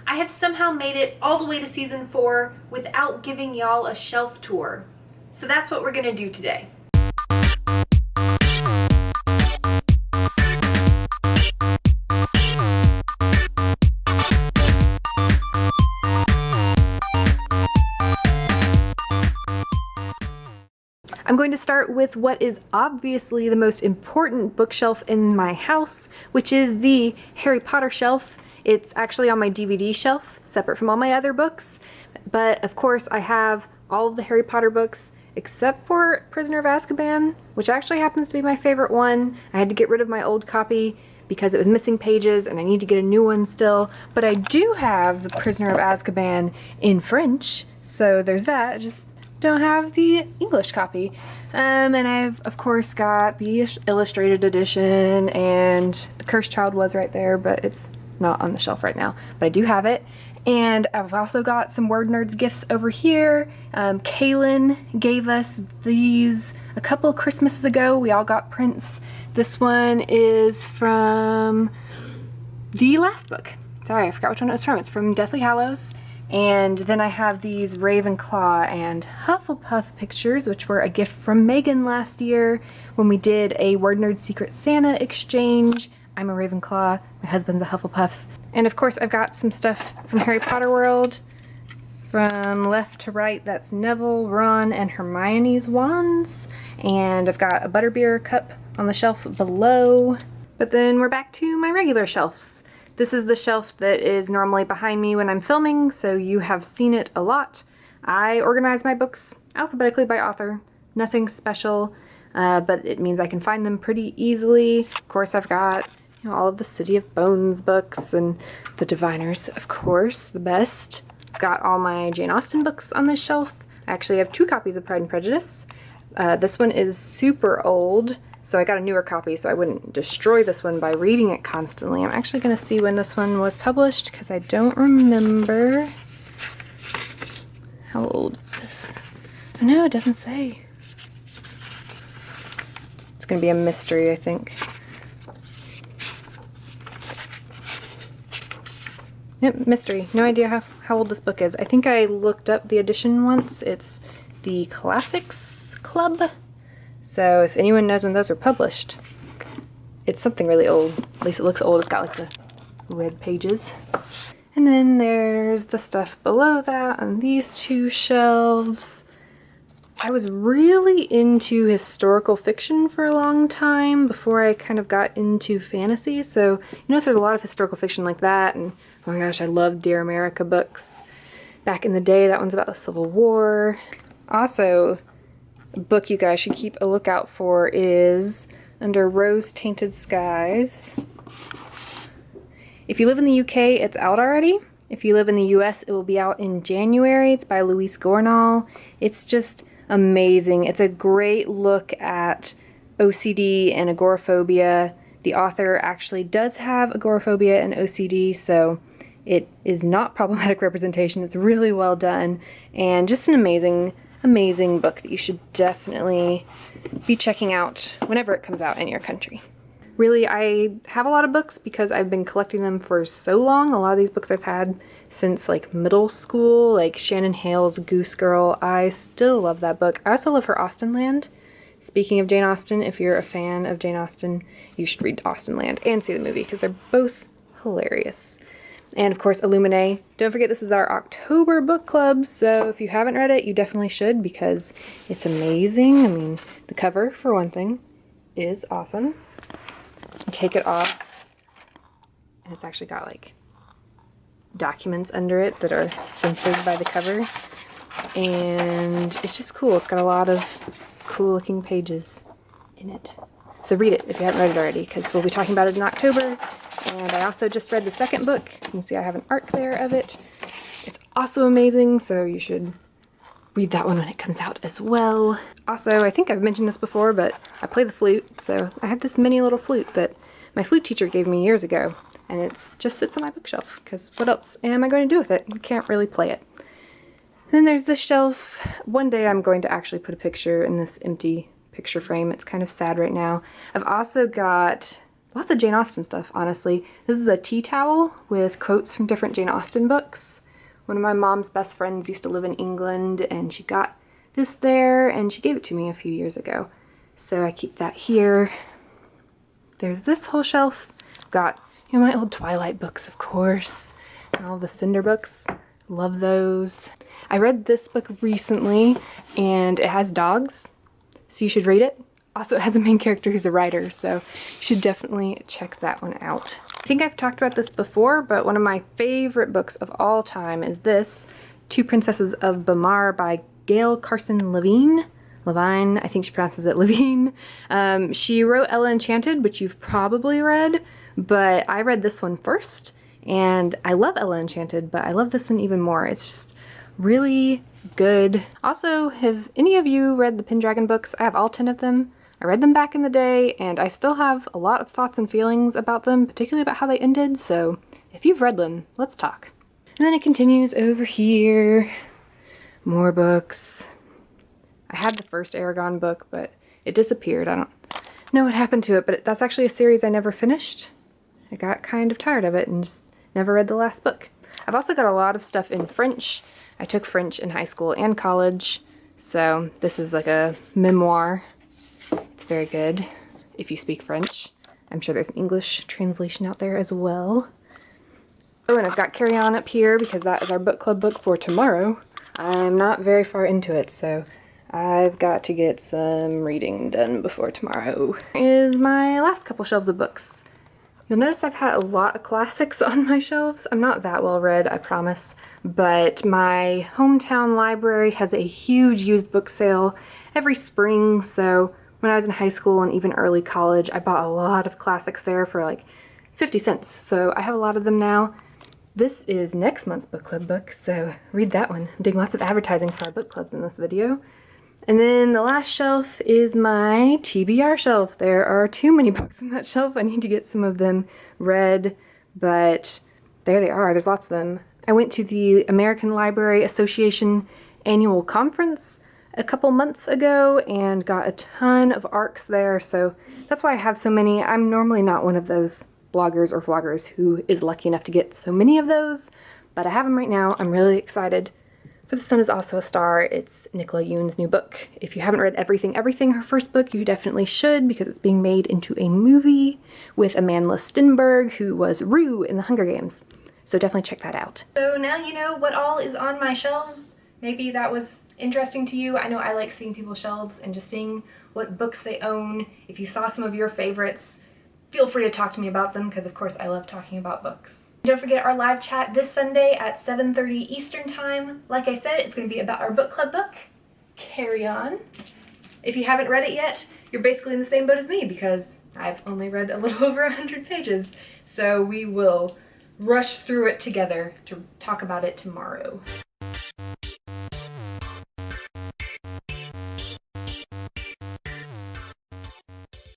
I have somehow made it all the way to season 4 without giving y'all a shelf tour. So that's what we're gonna do today. I'm going to start with what is obviously the most important bookshelf in my house, which is the Harry Potter shelf. It's actually on my DVD shelf, separate from all my other books. But of course I have all of the Harry Potter books except for Prisoner of Azkaban, which actually happens to be my favorite one. I had to get rid of my old copy because it was missing pages and I need to get a new one still. But I do have the Prisoner of Azkaban in French, so there's that. I just don't have the English copy. And I've of course got the illustrated edition, and the Cursed Child was right there, but it's not on the shelf right now, but I do have it. And I've also got some WordNerds gifts over here. Kaylin gave us these a couple of Christmases ago. We all got prints. This one is from the last book. Sorry, I forgot which one it was from. It's from Deathly Hallows. And then I have these Ravenclaw and Hufflepuff pictures, which were a gift from Megan last year when we did a WordNerd Secret Santa exchange. I'm a Ravenclaw, my husband's a Hufflepuff. And of course I've got some stuff from Harry Potter World. From left to right, that's Neville, Ron, and Hermione's wands. And I've got a butterbeer cup on the shelf below. But then we're back to my regular shelves. This is the shelf that is normally behind me when I'm filming, so you have seen it a lot. I organize my books alphabetically by author. Nothing special, but it means I can find them pretty easily. Of course, I've got all of the City of Bones books and the Diviners, of course, the best. I've got all my Jane Austen books on this shelf. I actually have 2 copies of Pride and Prejudice. This one is super old, so I got a newer copy so I wouldn't destroy this one by reading it constantly. I'm actually going to see when this one was published because I don't remember. How old is this? Oh no, it doesn't say. It's going to be a mystery, I think. Yep, mystery. No idea how old this book is. I think I looked up the edition once. It's the Classics Club. So if anyone knows when those were published, it's something really old. At least it looks old. It's got like the red pages. And then there's the stuff below that on these 2 shelves. I was really into historical fiction for a long time before I kind of got into fantasy. So you notice there's a lot of historical fiction like that. And oh my gosh, I love Dear America books. Back in the day, that one's about the Civil War. Also, a book you guys should keep a lookout for is under Rose-Tinted Skies. If you live in the UK, it's out already. If you live in the US, it will be out in January. It's by Louise Gornall. It's just amazing. It's a great look at OCD and agoraphobia. The author actually does have agoraphobia and OCD, so it is not problematic representation. It's really well done, and just an amazing book that you should definitely be checking out whenever it comes out in your country. Really, I have a lot of books because I've been collecting them for so long. A lot of these books I've had since like middle school, like Shannon Hale's Goose Girl. I still love that book. I also love her Austenland. Speaking of Jane Austen, if you're a fan of Jane Austen, you should read Austenland and see the movie because they're both hilarious. And of course, Illuminae. Don't forget this is our October book club, so if you haven't read it, you definitely should because it's amazing. I mean, the cover, for one thing, is awesome. You take it off, and it's actually got like documents under it that are censored by the cover, and it's just cool. It's got a lot of cool looking pages in it. So read it if you haven't read it already, because we'll be talking about it in October. And I also just read the 2nd book. You can see I have an arc there of it. It's also amazing, so you should read that one when it comes out as well. Also, I think I've mentioned this before, but I play the flute, so I have this mini little flute that my flute teacher gave me years ago, and it just sits on my bookshelf, because what else am I going to do with it? I can't really play it. Then there's this shelf. One day I'm going to actually put a picture in this empty picture frame. It's kind of sad right now. I've also got lots of Jane Austen stuff, honestly. This is a tea towel with quotes from different Jane Austen books. One of my mom's best friends used to live in England, and she got this there, and she gave it to me a few years ago. So I keep that here. There's this whole shelf. I've got, you know, my old Twilight books, of course, and all the Cinder books. Love those. I read this book recently, and it has dogs, so you should read it. Also, it has a main character who's a writer, so you should definitely check that one out. I think I've talked about this before, but one of my favorite books of all time is this, Two Princesses of Bamar by Gail Carson Levine. Levine, I think she pronounces it Levine. She wrote Ella Enchanted, which you've probably read, but I read this one first, and I love Ella Enchanted, but I love this one even more. It's just really good. Also, have any of you read the Pendragon books? I have all 10 of them. I read them back in the day, and I still have a lot of thoughts and feelings about them, particularly about how they ended, so if you've read them, let's talk. And then it continues over here. More books. I had the first Aragon book, but it disappeared. I don't know what happened to it, but that's actually a series I never finished. I got kind of tired of it and just never read the last book. I've also got a lot of stuff in French. I took French in high school and college, so this is like a memoir. It's very good if you speak French. I'm sure there's an English translation out there as well. Oh, and I've got Carry On up here because that is our book club book for tomorrow. I'm not very far into it, so I've got to get some reading done before tomorrow. Here is my last couple shelves of books. You'll notice I've had a lot of classics on my shelves. I'm not that well read, I promise, but my hometown library has a huge used book sale every spring, so when I was in high school and even early college, I bought a lot of classics there for like 50 cents, so I have a lot of them now. This is next month's book club book, so read that one. I'm doing lots of advertising for our book clubs in this video. And then the last shelf is my TBR shelf. There are too many books on that shelf. I need to get some of them read, but there they are. There's lots of them. I went to the American Library Association annual conference a couple months ago and got a ton of ARCs there, so that's why I have so many. I'm normally not one of those bloggers or vloggers who is lucky enough to get so many of those, but I have them right now. I'm really excited. For the Sun is Also a Star, it's Nicola Yoon's new book. If you haven't read Everything, her first book, you definitely should because it's being made into a movie with Amandla Stenberg, who was Rue in the Hunger Games. So definitely check that out. So now you know what all is on my shelves. Maybe that was interesting to you. I know I like seeing people's shelves and just seeing what books they own. If you saw some of your favorites, feel free to talk to me about them because of course I love talking about books. Don't forget our live chat this Sunday at 7:30 Eastern Time. Like I said, it's going to be about our book club book, Carry On. If you haven't read it yet, you're basically in the same boat as me because I've only read a little over 100 pages. So we will rush through it together to talk about it tomorrow.